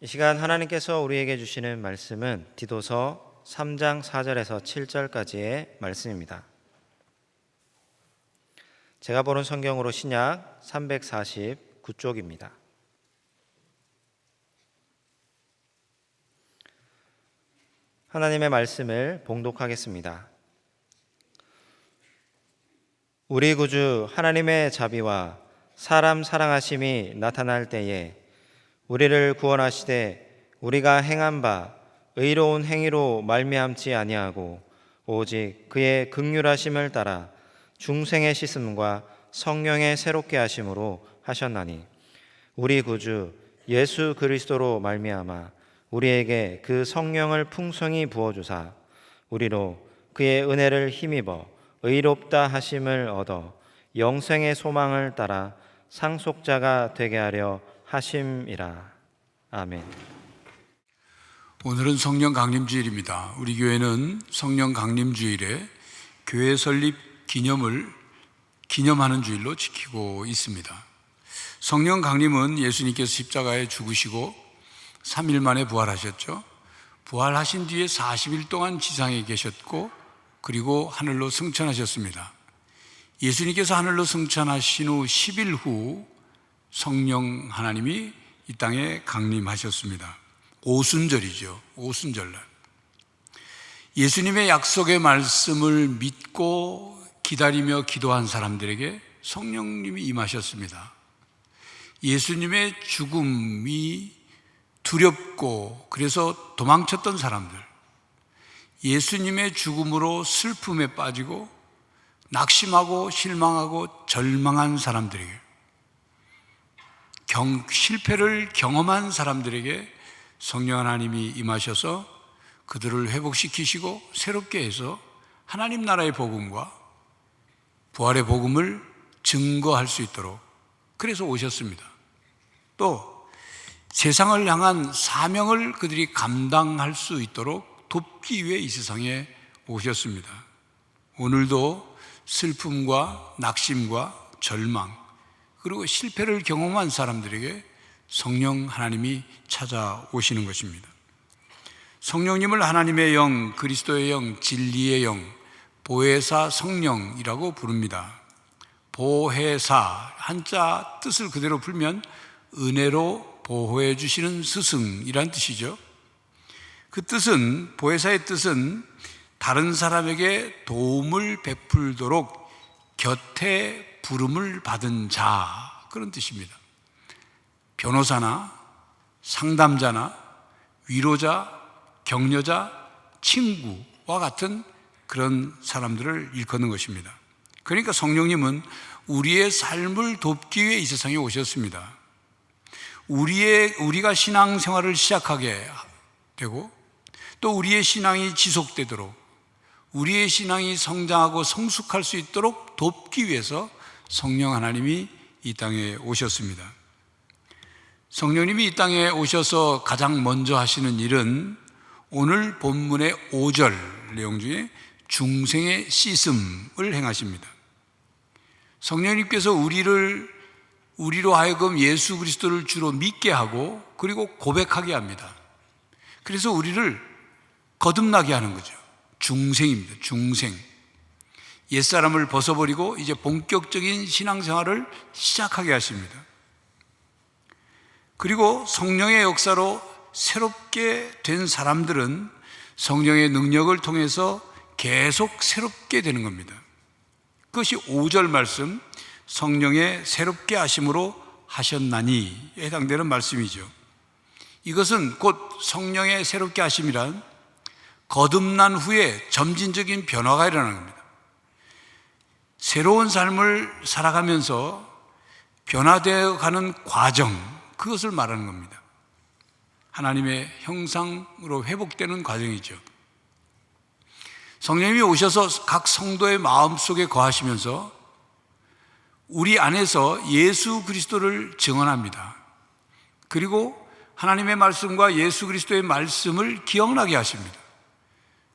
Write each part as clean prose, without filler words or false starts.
이 시간 하나님께서 우리에게 주시는 말씀은 디도서 3장 4절에서 7절까지의 말씀입니다. 제가 보는 성경으로 신약 349쪽입니다. 하나님의 말씀을 봉독하겠습니다. 우리 구주 하나님의 자비와 사람 사랑하심이 나타날 때에 우리를 구원하시되 우리가 행한 바 의로운 행위로 말미암지 아니하고 오직 그의 긍휼하심을 따라 중생의 씻음과 성령의 새롭게 하심으로 하셨나니 우리 구주 예수 그리스도로 말미암아 우리에게 그 성령을 풍성히 부어주사 우리로 그의 은혜를 힘입어 의롭다 하심을 얻어 영생의 소망을 따라 상속자가 되게 하려 하심이라. 아멘. 오늘은 성령 강림주일입니다. 우리 교회는 성령 강림주일에 교회 설립 기념을 기념하는 주일로 지키고 있습니다. 성령 강림은 예수님께서 십자가에 죽으시고 3일 만에 부활하셨죠. 부활하신 뒤에 40일 동안 지상에 계셨고 그리고 하늘로 승천하셨습니다. 예수님께서 하늘로 승천하신 후 10일 후 성령 하나님이 이 땅에 강림하셨습니다. 오순절이죠. 오순절날. 예수님의 약속의 말씀을 믿고 기다리며 기도한 사람들에게 성령님이 임하셨습니다. 예수님의 죽음이 두렵고 그래서 도망쳤던 사람들, 예수님의 죽음으로 슬픔에 빠지고 낙심하고 실망하고 절망한 사람들에게, 실패를 경험한 사람들에게 성령 하나님이 임하셔서 그들을 회복시키시고 새롭게 해서 하나님 나라의 복음과 부활의 복음을 증거할 수 있도록 그래서 오셨습니다. 또 세상을 향한 사명을 그들이 감당할 수 있도록 돕기 위해 이 세상에 오셨습니다. 오늘도 슬픔과 낙심과 절망 그리고 실패를 경험한 사람들에게 성령 하나님이 찾아오시는 것입니다. 성령님을 하나님의 영, 그리스도의 영, 진리의 영, 보혜사 성령이라고 부릅니다. 보혜사, 한자 뜻을 그대로 풀면 은혜로 보호해 주시는 스승이란 뜻이죠. 그 뜻은, 보혜사의 뜻은 다른 사람에게 도움을 베풀도록 곁에 부름을 받은 자, 그런 뜻입니다. 변호사나 상담자나 위로자, 격려자, 친구와 같은 그런 사람들을 일컫는 것입니다. 그러니까 성령님은 우리의 삶을 돕기 위해 이 세상에 오셨습니다. 우리가 신앙생활을 시작하게 되고 또 우리의 신앙이 지속되도록 우리의 신앙이 성장하고 성숙할 수 있도록 돕기 위해서 성령 하나님이 이 땅에 오셨습니다. 성령님이 이 땅에 오셔서 가장 먼저 하시는 일은 오늘 본문의 5절 내용 중에 중생의 씻음을 행하십니다. 성령님께서 우리로 하여금 예수 그리스도를 주로 믿게 하고 그리고 고백하게 합니다. 그래서 우리를 거듭나게 하는 거죠. 중생입니다. 중생. 옛사람을 벗어버리고 이제 본격적인 신앙생활을 시작하게 하십니다. 그리고 성령의 역사로 새롭게 된 사람들은 성령의 능력을 통해서 계속 새롭게 되는 겁니다. 그것이 5절 말씀, 성령의 새롭게 하심으로 하셨나니 해당되는 말씀이죠. 이것은 곧 성령의 새롭게 하심이란 거듭난 후에 점진적인 변화가 일어나는 겁니다. 새로운 삶을 살아가면서 변화되어 가는 과정, 그것을 말하는 겁니다. 하나님의 형상으로 회복되는 과정이죠. 성령님이 오셔서 각 성도의 마음속에 거하시면서 우리 안에서 예수 그리스도를 증언합니다. 그리고 하나님의 말씀과 예수 그리스도의 말씀을 기억나게 하십니다.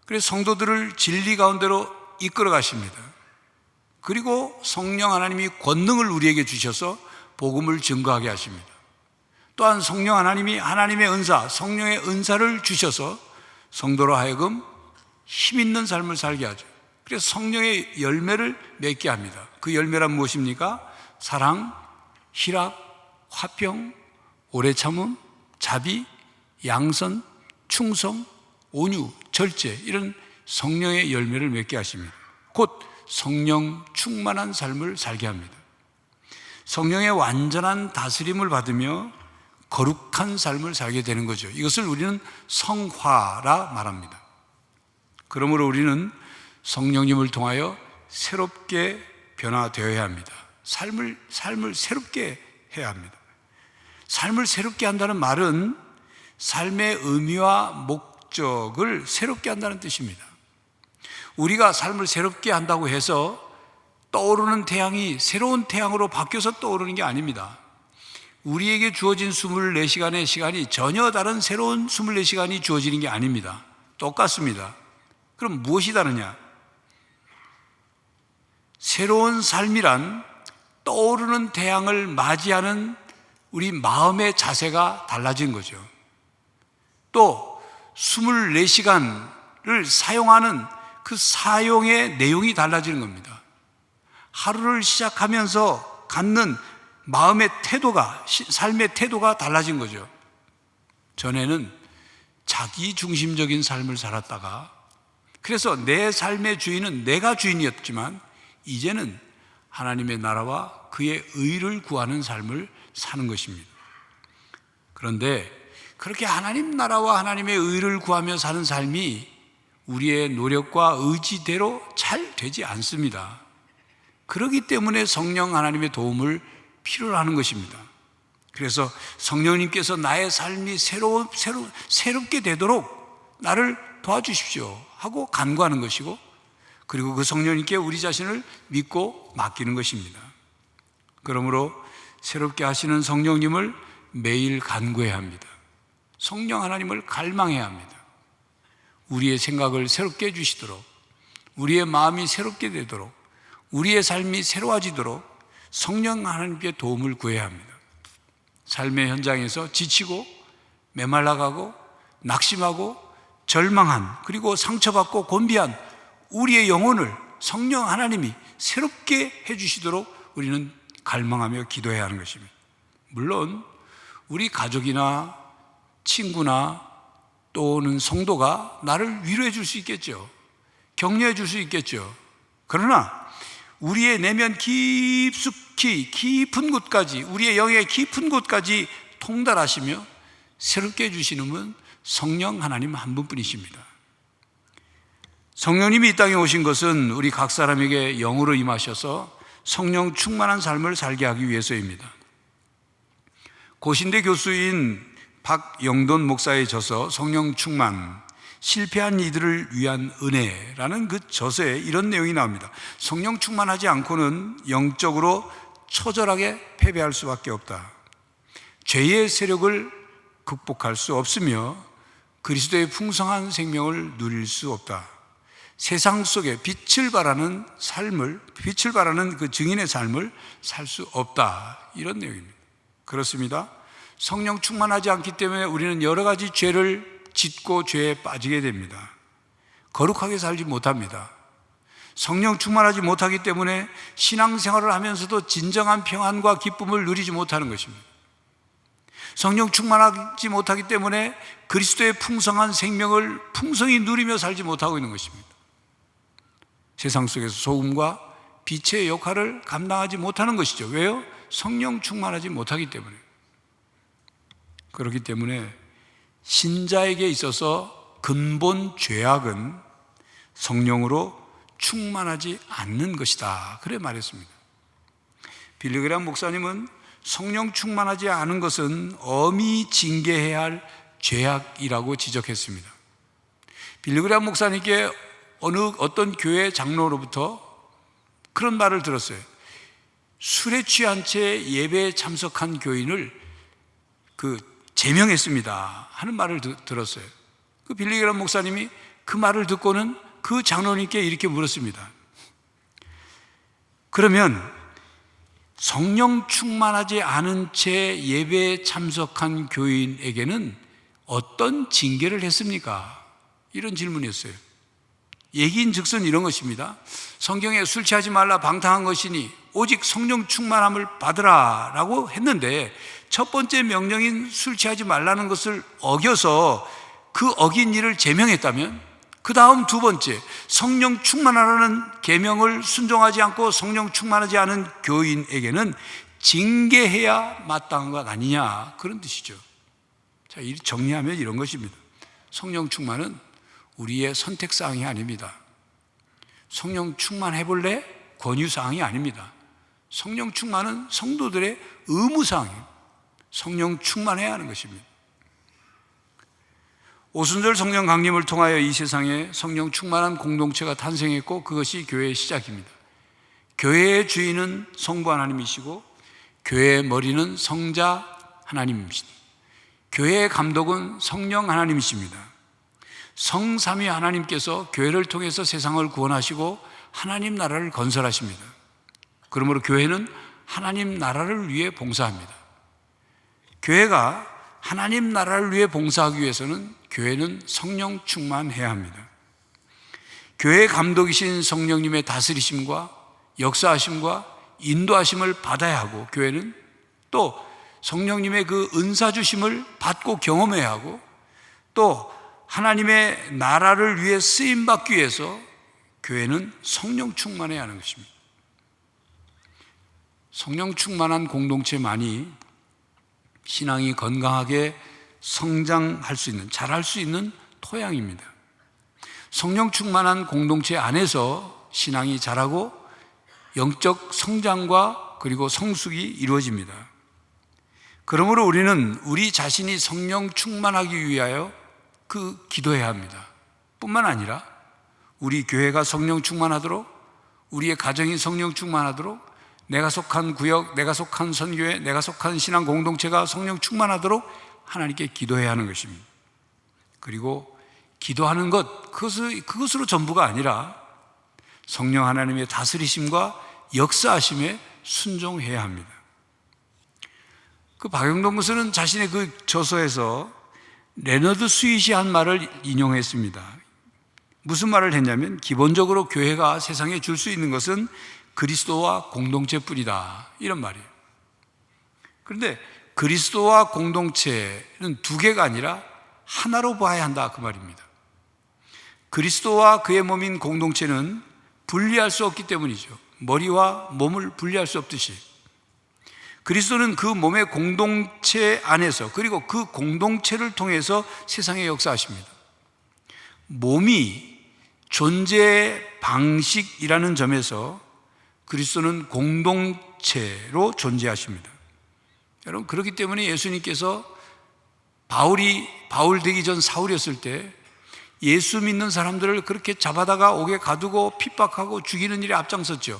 그래서 성도들을 진리 가운데로 이끌어 가십니다. 그리고 성령 하나님이 권능을 우리에게 주셔서 복음을 증거하게 하십니다. 또한 성령 하나님이 하나님의 은사, 성령의 은사를 주셔서 성도로 하여금 힘 있는 삶을 살게 하죠. 그래서 성령의 열매를 맺게 합니다. 그 열매란 무엇입니까? 사랑, 희락, 화평, 오래 참음, 자비, 양선, 충성, 온유, 절제, 이런 성령의 열매를 맺게 하십니다. 곧 성령 충만한 삶을 살게 합니다. 성령의 완전한 다스림을 받으며 거룩한 삶을 살게 되는 거죠. 이것을 우리는 성화라 말합니다. 그러므로 우리는 성령님을 통하여 새롭게 변화되어야 합니다. 삶을 새롭게 해야 합니다. 삶을 새롭게 한다는 말은 삶의 의미와 목적을 새롭게 한다는 뜻입니다. 우리가 삶을 새롭게 한다고 해서 떠오르는 태양이 새로운 태양으로 바뀌어서 떠오르는 게 아닙니다. 우리에게 주어진 24시간의 시간이 전혀 다른 새로운 24시간이 주어지는 게 아닙니다. 똑같습니다. 그럼 무엇이 다르냐? 새로운 삶이란 떠오르는 태양을 맞이하는 우리 마음의 자세가 달라진 거죠. 또 24시간을 사용하는 그 사용의 내용이 달라지는 겁니다. 하루를 시작하면서 갖는 마음의 태도가, 삶의 태도가 달라진 거죠. 전에는 자기 중심적인 삶을 살았다가, 그래서 내 삶의 주인은 내가 주인이었지만 이제는 하나님의 나라와 그의 의를 구하는 삶을 사는 것입니다. 그런데 그렇게 하나님 나라와 하나님의 의를 구하며 사는 삶이 우리의 노력과 의지대로 잘 되지 않습니다. 그렇기 때문에 성령 하나님의 도움을 필요로 하는 것입니다. 그래서 성령님께서 나의 삶이 새롭게 되도록 나를 도와주십시오 하고 간구하는 것이고, 그리고 그 성령님께 우리 자신을 믿고 맡기는 것입니다. 그러므로 새롭게 하시는 성령님을 매일 간구해야 합니다. 성령 하나님을 갈망해야 합니다. 우리의 생각을 새롭게 해주시도록, 우리의 마음이 새롭게 되도록, 우리의 삶이 새로워지도록 성령 하나님께 도움을 구해야 합니다. 삶의 현장에서 지치고 메말라가고 낙심하고 절망한, 그리고 상처받고 곤비한 우리의 영혼을 성령 하나님이 새롭게 해주시도록 우리는 갈망하며 기도해야 하는 것입니다. 물론 우리 가족이나 친구나 또는 성도가 나를 위로해 줄 수 있겠죠. 격려해 줄 수 있겠죠. 그러나 우리의 내면 깊숙이 깊은 곳까지, 우리의 영의 깊은 곳까지 통달하시며 새롭게 해주시는 분 성령 하나님 한 분뿐이십니다. 성령님이 이 땅에 오신 것은 우리 각 사람에게 영으로 임하셔서 성령 충만한 삶을 살게 하기 위해서입니다. 고신대 교수인 박영돈 목사의 저서 성령 충만, 실패한 이들을 위한 은혜라는 그 저서에 이런 내용이 나옵니다. 성령 충만하지 않고는 영적으로 처절하게 패배할 수밖에 없다. 죄의 세력을 극복할 수 없으며 그리스도의 풍성한 생명을 누릴 수 없다. 세상 속에 빛을 발하는 그 증인의 삶을 살 수 없다. 이런 내용입니다. 그렇습니다. 성령 충만하지 않기 때문에 우리는 여러 가지 죄를 짓고 죄에 빠지게 됩니다. 거룩하게 살지 못합니다. 성령 충만하지 못하기 때문에 신앙생활을 하면서도 진정한 평안과 기쁨을 누리지 못하는 것입니다. 성령 충만하지 못하기 때문에 그리스도의 풍성한 생명을 풍성히 누리며 살지 못하고 있는 것입니다. 세상 속에서 소금과 빛의 역할을 감당하지 못하는 것이죠. 왜요? 성령 충만하지 못하기 때문에. 그렇기 때문에 신자에게 있어서 근본 죄악은 성령으로 충만하지 않는 것이다. 그래 말했습니다. 빌리 그레이엄 목사님은 성령 충만하지 않은 것은 엄히 징계해야 할 죄악이라고 지적했습니다. 빌리 그레이엄 목사님께 어떤 교회 장로로부터 그런 말을 들었어요. 술에 취한 채 예배에 참석한 교인을 제명했습니다 하는 말을 들었어요. 그 빌리 그레이엄 목사님이 그 말을 듣고는 그 장로님께 이렇게 물었습니다. 그러면 성령 충만하지 않은 채 예배에 참석한 교인에게는 어떤 징계를 했습니까? 이런 질문이었어요. 얘기인즉슨 이런 것입니다. 성경에 술 취하지 말라 방탕한 것이니 오직 성령 충만함을 받으라 라고 했는데, 첫 번째 명령인 술 취하지 말라는 것을 어겨서 그 어긴 일을 제명했다면, 그 다음 두 번째 성령 충만하라는 계명을 순종하지 않고 성령 충만하지 않은 교인에게는 징계해야 마땅한 것 아니냐, 그런 뜻이죠. 자, 정리하면 이런 것입니다. 성령 충만은 우리의 선택사항이 아닙니다. 성령 충만해볼래? 권유사항이 아닙니다. 성령 충만은 성도들의 의무사항이에요. 성령 충만해야 하는 것입니다. 오순절 성령 강림을 통하여 이 세상에 성령 충만한 공동체가 탄생했고, 그것이 교회의 시작입니다. 교회의 주인은 성부 하나님이시고 교회의 머리는 성자 하나님이십니다. 교회의 감독은 성령 하나님이십니다. 성삼위 하나님께서 교회를 통해서 세상을 구원하시고 하나님 나라를 건설하십니다. 그러므로 교회는 하나님 나라를 위해 봉사합니다. 교회가 하나님 나라를 위해 봉사하기 위해서는 교회는 성령 충만해야 합니다. 교회의 감독이신 성령님의 다스리심과 역사하심과 인도하심을 받아야 하고, 교회는 또 성령님의 그 은사 주심을 받고 경험해야 하고, 또 하나님의 나라를 위해 쓰임 받기 위해서 교회는 성령 충만해야 하는 것입니다. 성령 충만한 공동체만이 신앙이 건강하게 성장할 수 있는, 자랄 수 있는 토양입니다. 성령 충만한 공동체 안에서 신앙이 자라고 영적 성장과 그리고 성숙이 이루어집니다. 그러므로 우리는 우리 자신이 성령 충만하기 위하여 기도해야 합니다. 뿐만 아니라 우리 교회가 성령 충만하도록, 우리의 가정이 성령 충만하도록, 내가 속한 구역, 내가 속한 선교회, 내가 속한 신앙 공동체가 성령 충만하도록 하나님께 기도해야 하는 것입니다. 그리고 기도하는 그것으로 전부가 아니라 성령 하나님의 다스리심과 역사하심에 순종해야 합니다. 박영동 교수는 자신의 저서에서 레너드 스윗이 한 말을 인용했습니다. 무슨 말을 했냐면, 기본적으로 교회가 세상에 줄 수 있는 것은 그리스도와 공동체뿐이다, 이런 말이에요. 그런데 그리스도와 공동체는 두 개가 아니라 하나로 봐야 한다, 그 말입니다. 그리스도와 그의 몸인 공동체는 분리할 수 없기 때문이죠. 머리와 몸을 분리할 수 없듯이 그리스도는 그 몸의 공동체 안에서, 그리고 그 공동체를 통해서 세상에 역사하십니다. 몸이 존재 방식이라는 점에서 그리스도는 공동체로 존재하십니다. 여러분, 그렇기 때문에 예수님께서 바울 되기 전 사울이었을 때 예수 믿는 사람들을 그렇게 잡아다가 옥에 가두고 핍박하고 죽이는 일에 앞장섰죠.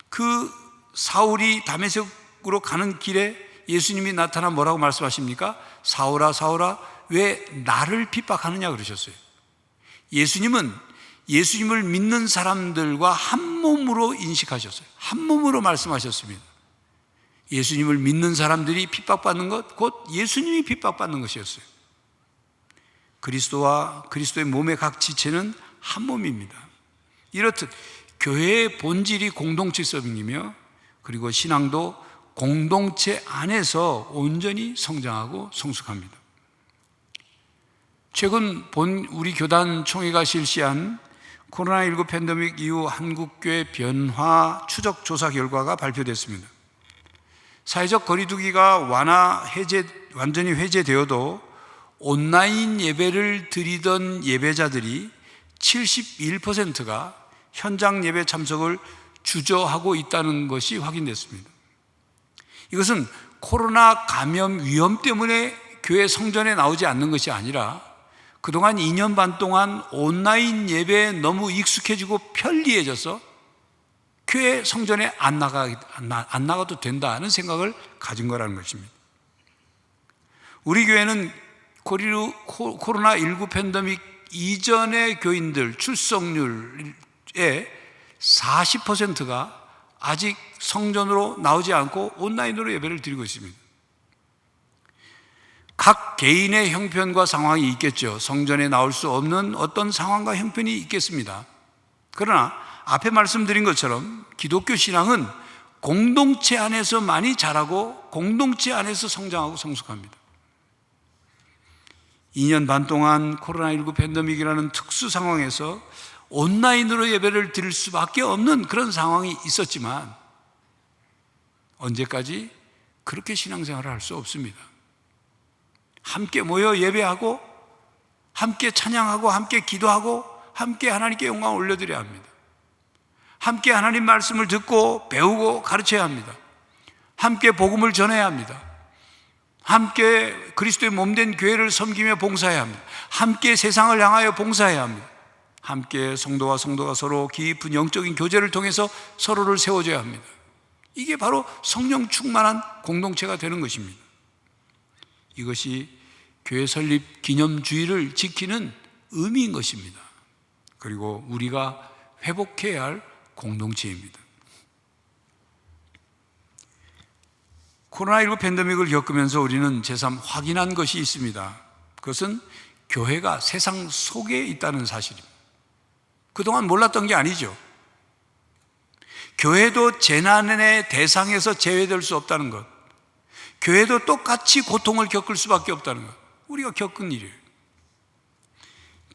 그 사울이 다메섹으로 가는 길에 예수님이 나타나 뭐라고 말씀하십니까? 사울아 사울아 왜 나를 핍박하느냐 그러셨어요. 예수님을 믿는 사람들과 한 몸으로 인식하셨어요. 한 몸으로 말씀하셨습니다. 예수님을 믿는 사람들이 핍박받는 것, 곧 예수님이 핍박받는 것이었어요. 그리스도와 그리스도의 몸의 각 지체는 한 몸입니다. 이렇듯 교회의 본질이 공동체성이며, 그리고 신앙도 공동체 안에서 온전히 성장하고 성숙합니다. 최근 우리 교단 총회가 실시한 코로나19 팬데믹 이후 한국교회 변화 추적 조사 결과가 발표됐습니다. 사회적 거리두기가 완전히 해제되어도 온라인 예배를 드리던 예배자들이 71%가 현장 예배 참석을 주저하고 있다는 것이 확인됐습니다. 이것은 코로나 감염 위험 때문에 교회 성전에 나오지 않는 것이 아니라 그동안 2년 반 동안 온라인 예배에 너무 익숙해지고 편리해져서 교회 성전에 안 나가도 된다는 생각을 가진 거라는 것입니다. 우리 교회는 코로나19 팬데믹 이전의 교인들 출석률의 40%가 아직 성전으로 나오지 않고 온라인으로 예배를 드리고 있습니다. 각 개인의 형편과 상황이 있겠죠. 성전에 나올 수 없는 어떤 상황과 형편이 있겠습니다. 그러나 앞에 말씀드린 것처럼 기독교 신앙은 공동체 안에서 많이 자라고 공동체 안에서 성장하고 성숙합니다. 2년 반 동안 코로나19 팬데믹이라는 특수 상황에서 온라인으로 예배를 드릴 수밖에 없는 그런 상황이 있었지만 언제까지 그렇게 신앙생활을 할 수 없습니다. 함께 모여 예배하고 함께 찬양하고 함께 기도하고 함께 하나님께 영광을 올려드려야 합니다. 함께 하나님 말씀을 듣고 배우고 가르쳐야 합니다. 함께 복음을 전해야 합니다. 함께 그리스도의 몸된 교회를 섬기며 봉사해야 합니다. 함께 세상을 향하여 봉사해야 합니다. 함께 성도가 서로 깊은 영적인 교제를 통해서 서로를 세워줘야 합니다. 이게 바로 성령 충만한 공동체가 되는 것입니다. 이것이 교회 설립 기념주의를 지키는 의미인 것입니다. 그리고 우리가 회복해야 할 공동체입니다. 코로나19 팬데믹을 겪으면서 우리는 제3 확인한 것이 있습니다. 그것은 교회가 세상 속에 있다는 사실입니다. 그동안 몰랐던 게 아니죠. 교회도 재난의 대상에서 제외될 수 없다는 것, 교회도 똑같이 고통을 겪을 수밖에 없다는 것, 우리가 겪은 일이에요.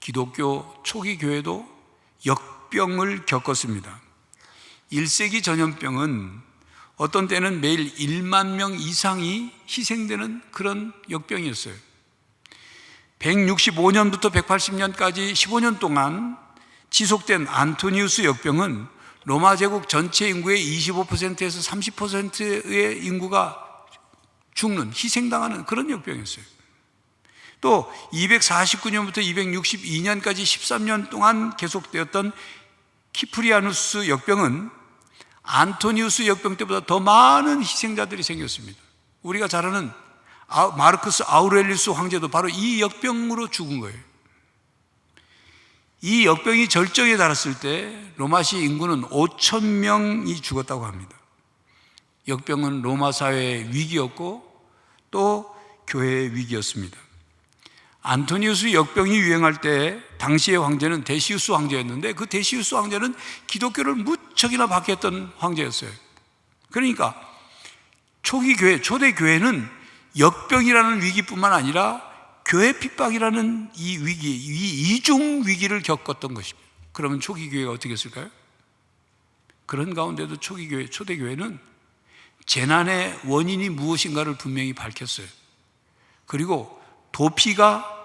기독교 초기 교회도 역병을 겪었습니다. 1세기 전염병은 어떤 때는 매일 1만 명 이상이 희생되는 그런 역병이었어요. 165년부터 180년까지 15년 동안 지속된 안토니우스 역병은 로마 제국 전체 인구의 25%에서 30%의 인구가 죽는, 희생당하는 그런 역병이었어요. 또 249년부터 262년까지 13년 동안 계속되었던 키프리아누스 역병은 안토니우스 역병 때보다 더 많은 희생자들이 생겼습니다. 우리가 잘 아는 마르크스 아우렐리우스 황제도 바로 이 역병으로 죽은 거예요. 이 역병이 절정에 달했을 때 로마시 인구는 5천 명이 죽었다고 합니다. 역병은 로마 사회의 위기였고 또 교회의 위기였습니다. 안토니우스 역병이 유행할 때 당시의 황제는 데시우스 황제였는데 그 데시우스 황제는 기독교를 무척이나 박해했던 황제였어요. 그러니까 초기 교회, 초대 교회는 역병이라는 위기뿐만 아니라 교회 핍박이라는 이 위기, 이 이중 위기를 겪었던 것입니다. 그러면 초기 교회가 어떻게 했을까요? 그런 가운데도 초기 교회, 초대 교회는 재난의 원인이 무엇인가를 분명히 밝혔어요. 그리고 도피가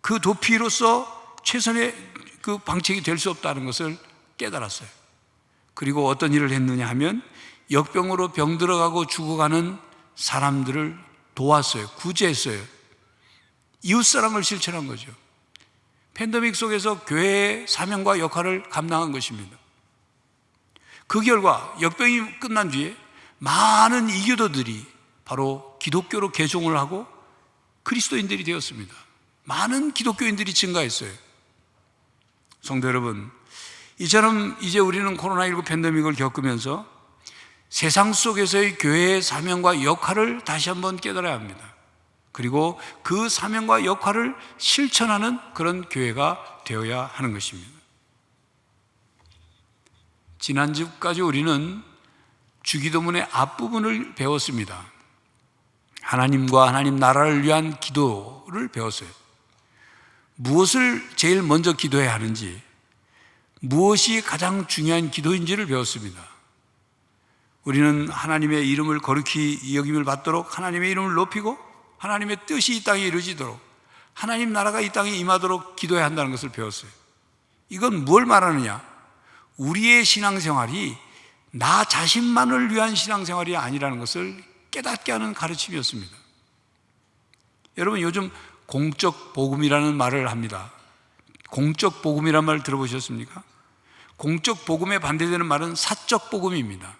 그 도피로서 최선의 그 방책이 될 수 없다는 것을 깨달았어요. 그리고 어떤 일을 했느냐 하면 역병으로 병들어가고 죽어가는 사람들을 도왔어요. 구제했어요. 이웃사랑을 실천한 거죠. 팬데믹 속에서 교회의 사명과 역할을 감당한 것입니다. 그 결과 역병이 끝난 뒤에 많은 이교도들이 바로 기독교로 개종을 하고 그리스도인들이 되었습니다. 많은 기독교인들이 증가했어요. 성도 여러분, 이처럼 이제 우리는 코로나19 팬데믹을 겪으면서 세상 속에서의 교회의 사명과 역할을 다시 한번 깨달아야 합니다. 그리고 그 사명과 역할을 실천하는 그런 교회가 되어야 하는 것입니다. 지난주까지 우리는 주기도문의 앞부분을 배웠습니다. 하나님과 하나님 나라를 위한 기도를 배웠어요. 무엇을 제일 먼저 기도해야 하는지, 무엇이 가장 중요한 기도인지를 배웠습니다. 우리는 하나님의 이름을 거룩히 여김을 받도록 하나님의 이름을 높이고 하나님의 뜻이 이 땅에 이루어지도록 하나님 나라가 이 땅에 임하도록 기도해야 한다는 것을 배웠어요. 이건 뭘 말하느냐? 우리의 신앙생활이 나 자신만을 위한 신앙생활이 아니라는 것을 깨닫게 하는 가르침이었습니다. 여러분, 요즘 공적 복음이라는 말을 합니다. 공적 복음이라는 말 들어보셨습니까? 공적 복음에 반대되는 말은 사적 복음입니다.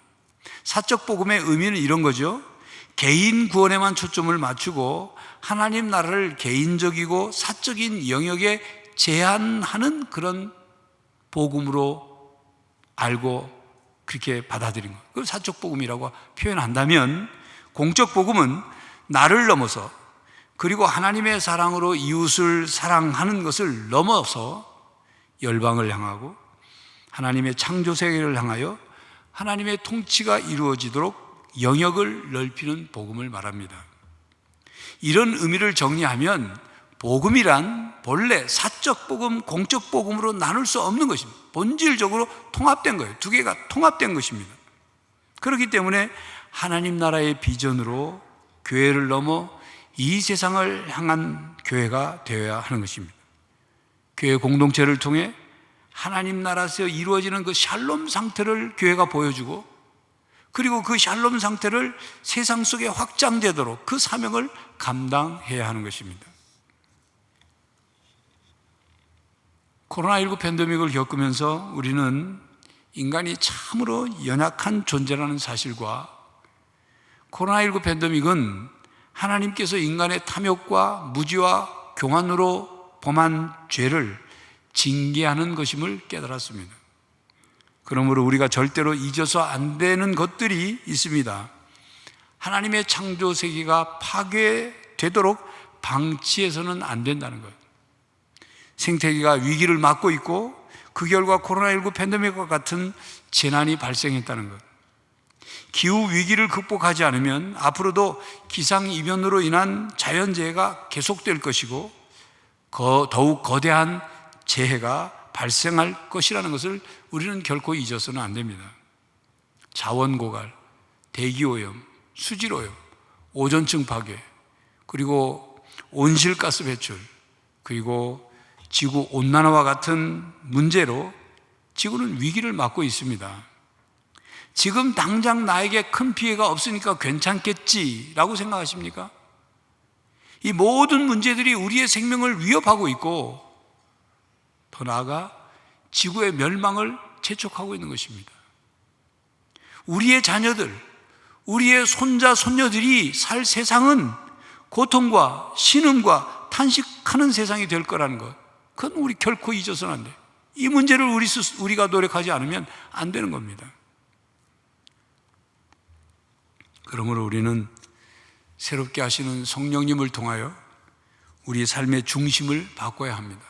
사적 복음의 의미는 이런 거죠. 개인 구원에만 초점을 맞추고 하나님 나라를 개인적이고 사적인 영역에 제한하는 그런 복음으로 알고 그렇게 받아들인 거예요. 그걸 사적 복음이라고 표현한다면, 공적 복음은 나를 넘어서, 그리고 하나님의 사랑으로 이웃을 사랑하는 것을 넘어서 열방을 향하고 하나님의 창조 세계를 향하여 하나님의 통치가 이루어지도록 영역을 넓히는 복음을 말합니다. 이런 의미를 정리하면 복음이란 본래 사적 복음, 공적 복음으로 나눌 수 없는 것입니다. 본질적으로 통합된 거예요. 두 개가 통합된 것입니다. 그렇기 때문에 하나님 나라의 비전으로 교회를 넘어 이 세상을 향한 교회가 되어야 하는 것입니다. 교회 공동체를 통해 하나님 나라에서 이루어지는 그 샬롬 상태를 교회가 보여주고, 그리고 그 샬롬 상태를 세상 속에 확장되도록 그 사명을 감당해야 하는 것입니다. 코로나19 팬데믹을 겪으면서 우리는 인간이 참으로 연약한 존재라는 사실과, 코로나19 팬데믹은 하나님께서 인간의 탐욕과 무지와 교만으로 범한 죄를 징계하는 것임을 깨달았습니다. 그러므로 우리가 절대로 잊어서 안 되는 것들이 있습니다. 하나님의 창조 세계가 파괴되도록 방치해서는 안 된다는 거예요. 생태계가 위기를 맞고 있고, 그 결과 코로나19 팬데믹과 같은 재난이 발생했다는 것. 기후 위기를 극복하지 않으면 앞으로도 기상이변으로 인한 자연재해가 계속될 것이고, 더욱 거대한 재해가 발생할 것이라는 것을 우리는 결코 잊어서는 안 됩니다. 자원 고갈, 대기오염, 수질오염, 오존층 파괴, 그리고 온실가스 배출, 그리고 지구 온난화와 같은 문제로 지구는 위기를 맞고 있습니다. 지금 당장 나에게 큰 피해가 없으니까 괜찮겠지라고 생각하십니까? 이 모든 문제들이 우리의 생명을 위협하고 있고, 더 나아가 지구의 멸망을 재촉하고 있는 것입니다. 우리의 자녀들, 우리의 손자, 손녀들이 살 세상은 고통과 신음과 탄식하는 세상이 될 거라는 것, 그건 우리 결코 잊어서는 안 돼요. 이 문제를 우리가 노력하지 않으면 안 되는 겁니다. 그러므로 우리는 새롭게 하시는 성령님을 통하여 우리의 삶의 중심을 바꿔야 합니다.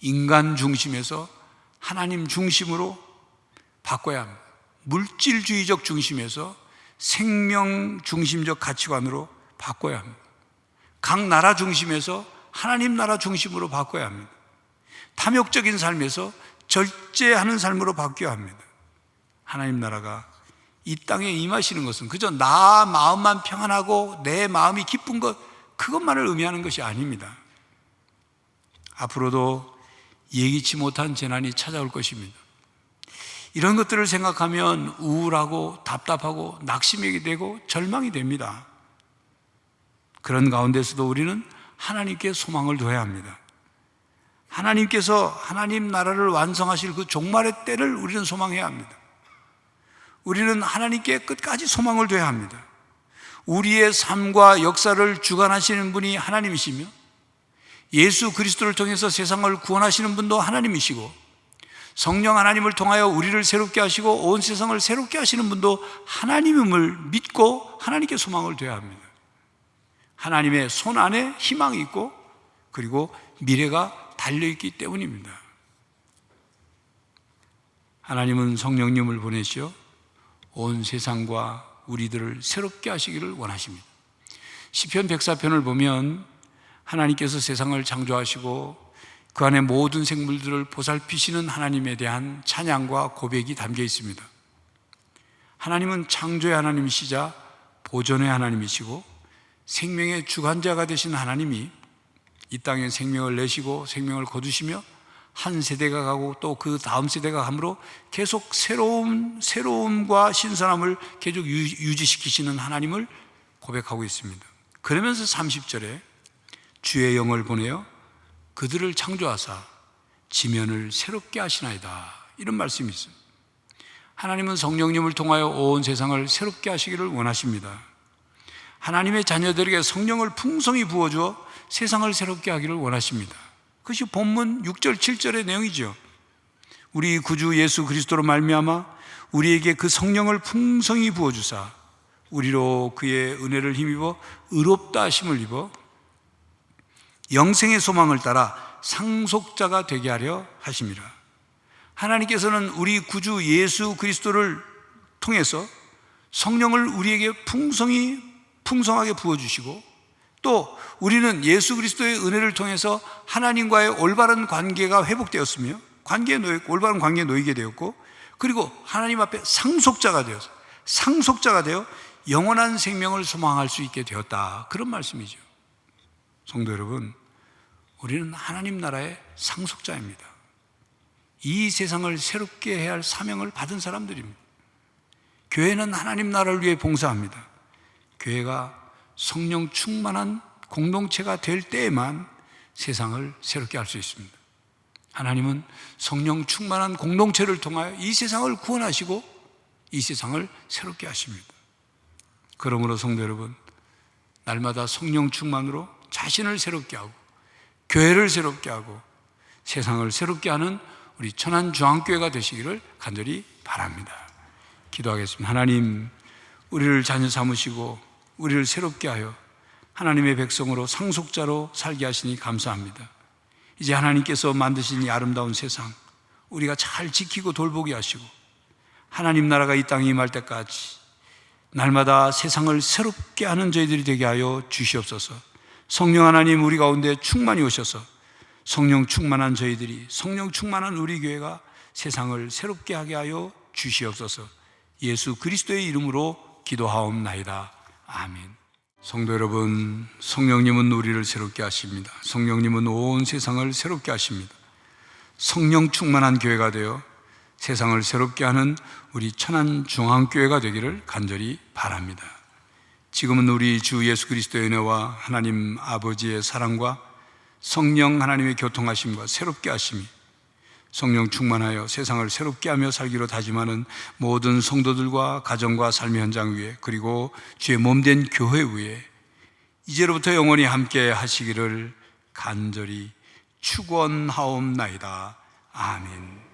인간 중심에서 하나님 중심으로 바꿔야 합니다. 물질주의적 중심에서 생명 중심적 가치관으로 바꿔야 합니다. 각 나라 중심에서 하나님 나라 중심으로 바꿔야 합니다. 탐욕적인 삶에서 절제하는 삶으로 바뀌어야 합니다. 하나님 나라가 이 땅에 임하시는 것은 그저 나 마음만 평안하고 내 마음이 기쁜 것, 그것만을 의미하는 것이 아닙니다. 앞으로도 예기치 못한 재난이 찾아올 것입니다. 이런 것들을 생각하면 우울하고 답답하고 낙심하게 되고 절망이 됩니다. 그런 가운데서도 우리는 하나님께 소망을 둬야 합니다. 하나님께서 하나님 나라를 완성하실 그 종말의 때를 우리는 소망해야 합니다. 우리는 하나님께 끝까지 소망을 둬야 합니다. 우리의 삶과 역사를 주관하시는 분이 하나님이시며, 예수 그리스도를 통해서 세상을 구원하시는 분도 하나님이시고, 성령 하나님을 통하여 우리를 새롭게 하시고 온 세상을 새롭게 하시는 분도 하나님임을 믿고 하나님께 소망을 둬야 합니다. 하나님의 손 안에 희망이 있고, 그리고 미래가 달려있기 때문입니다. 하나님은 성령님을 보내시어 온 세상과 우리들을 새롭게 하시기를 원하십니다. 시편 104편을 보면 하나님께서 세상을 창조하시고 그 안에 모든 생물들을 보살피시는 하나님에 대한 찬양과 고백이 담겨 있습니다. 하나님은 창조의 하나님이시자 보존의 하나님이시고, 생명의 주관자가 되신 하나님이 이 땅에 생명을 내시고 생명을 거두시며 한 세대가 가고 또 그 다음 세대가 감으로 계속 새로움과 신선함을 계속 유지시키시는 하나님을 고백하고 있습니다. 그러면서 30절에 주의 영을 보내어 그들을 창조하사 지면을 새롭게 하시나이다, 이런 말씀이 있습니다. 하나님은 성령님을 통하여 온 세상을 새롭게 하시기를 원하십니다. 하나님의 자녀들에게 성령을 풍성히 부어주어 세상을 새롭게 하기를 원하십니다. 그것이 본문 6절 7절의 내용이죠. 우리 구주 예수 그리스도로 말미암아 우리에게 그 성령을 풍성히 부어주사 우리로 그의 은혜를 힘입어 의롭다 하심을 입어 영생의 소망을 따라 상속자가 되게 하려 하심이라. 하나님께서는 우리 구주 예수 그리스도를 통해서 성령을 우리에게 풍성하게 부어주시고, 또 우리는 예수 그리스도의 은혜를 통해서 하나님과의 올바른 관계가 회복되었으며 올바른 관계에 놓이게 되었고, 그리고 하나님 앞에 상속자가 되어 영원한 생명을 소망할 수 있게 되었다, 그런 말씀이죠. 성도 여러분, 우리는 하나님 나라의 상속자입니다. 이 세상을 새롭게 해야 할 사명을 받은 사람들입니다. 교회는 하나님 나라를 위해 봉사합니다. 교회가 성령 충만한 공동체가 될 때에만 세상을 새롭게 할 수 있습니다. 하나님은 성령 충만한 공동체를 통하여 이 세상을 구원하시고 이 세상을 새롭게 하십니다. 그러므로 성도 여러분, 날마다 성령 충만으로 자신을 새롭게 하고 교회를 새롭게 하고 세상을 새롭게 하는 우리 천안중앙교회가 되시기를 간절히 바랍니다. 기도하겠습니다. 하나님, 우리를 자녀 삼으시고 우리를 새롭게 하여 하나님의 백성으로 상속자로 살게 하시니 감사합니다. 이제 하나님께서 만드신 이 아름다운 세상 우리가 잘 지키고 돌보게 하시고 하나님 나라가 이 땅에 임할 때까지 날마다 세상을 새롭게 하는 저희들이 되게 하여 주시옵소서. 성령 하나님, 우리 가운데 충만히 오셔서 성령 충만한 저희들이, 성령 충만한 우리 교회가 세상을 새롭게 하게 하여 주시옵소서. 예수 그리스도의 이름으로 기도하옵나이다. 아멘. 성도 여러분, 성령님은 우리를 새롭게 하십니다. 성령님은 온 세상을 새롭게 하십니다. 성령 충만한 교회가 되어 세상을 새롭게 하는 우리 천안중앙교회가 되기를 간절히 바랍니다. 지금은 우리 주 예수 그리스도의 은혜와 하나님 아버지의 사랑과 성령 하나님의 교통하심과 새롭게 하심이 성령 충만하여 세상을 새롭게 하며 살기로 다짐하는 모든 성도들과 가정과 삶의 현장 위에, 그리고 주의 몸된 교회 위에 이제로부터 영원히 함께 하시기를 간절히 축원하옵나이다. 아멘.